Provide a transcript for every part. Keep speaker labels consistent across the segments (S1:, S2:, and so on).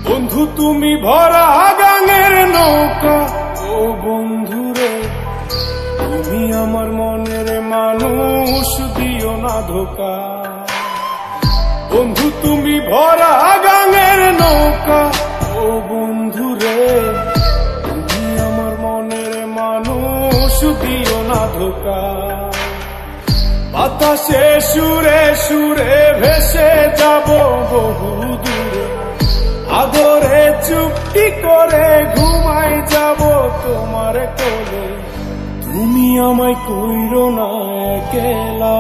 S1: বন্ধু তুমি ভরা গাঙের নৌকা, ও বন্ধুরে তুমি আমার মনের মানুষ, দিও না ধোকা। বন্ধু তুমি ভরা গাঙের নৌকা, ও বন্ধুরে তুমি আমার মনের মানুষ, দিও না ধোকা। বাতাসে সুরে সুরে ভেসে যাব বহু দূরে, আদরে চুপটি করে ঘুমাই যাব তোমার কোলে। তুমি আমায় কইরো না একলা,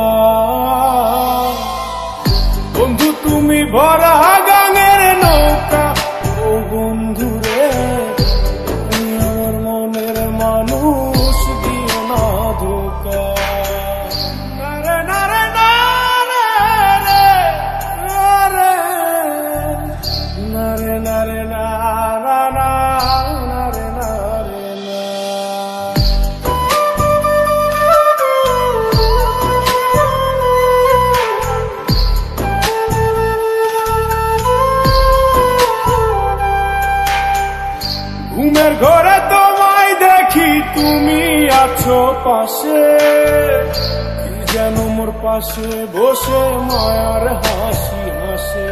S1: বন্ধু তুমি ভরা গাঙের নৌকা, ও বন্ধুরে তুমি আমার মনের মানুষ, দিও না ধোকা। ঘুমের ঘরে তোমায় দেখি তুমি আছো পাশে, কি যেন মোর পাশে বসে মায়ার হাসি হাসে।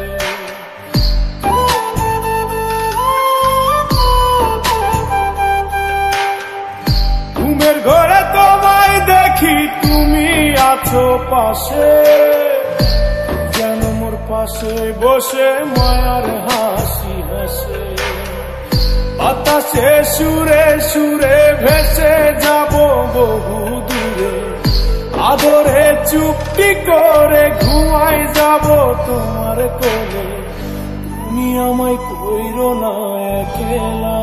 S1: ঘুমের ঘরে তোমায় দেখি তুমি আছো পাশে, যেন মোর পাশে বসে মায়ার হাসি হাসে। বাতাসে সুরে সুরে ভেসে যাব বহু দূরে, আদরে চুপটি করে ঘুমাই যাব তোমার কোলে। তুমি আমায় কইরো না একলা,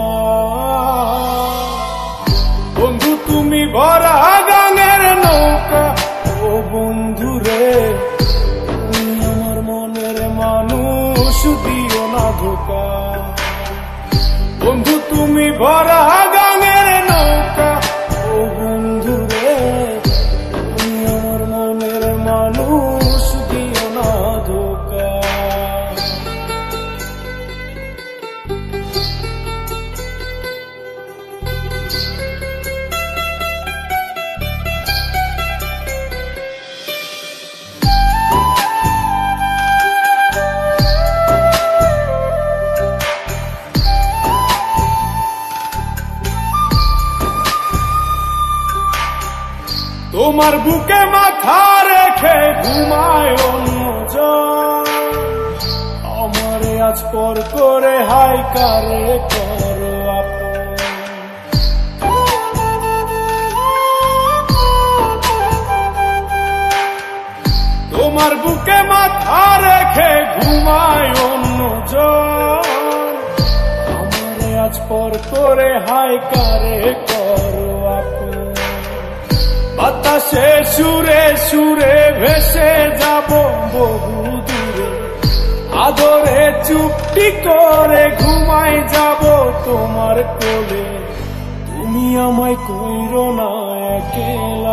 S1: বন্ধু তুমি ভরা গাঙের নৌকা, ও বন্ধুরে তুমি আমার মনের মানুষ, দিও না ধোকা। বন্ধু তুমি ভরা গাঙের নৌকা, ও বন্ধুরে তুমি আমার মনের মানুষ, দিও না ধোকা। তোমার বুকে মাথা রেখে ঘুমায় অন্যজন, আমারে আজ পর করে হাই কারে করো আপন। তোমার বুকে মাথা রেখে ঘুমায় অন্যজন, আমারে আজ পর করে হাই কারে করো আপন। বাতাসে সুরে সুরে ভেসে যাব বহু দূরে, আদরে চুপটি করে ঘুমাই যাব তোমার কোলে। তুমি আমায় কইরো না একলা,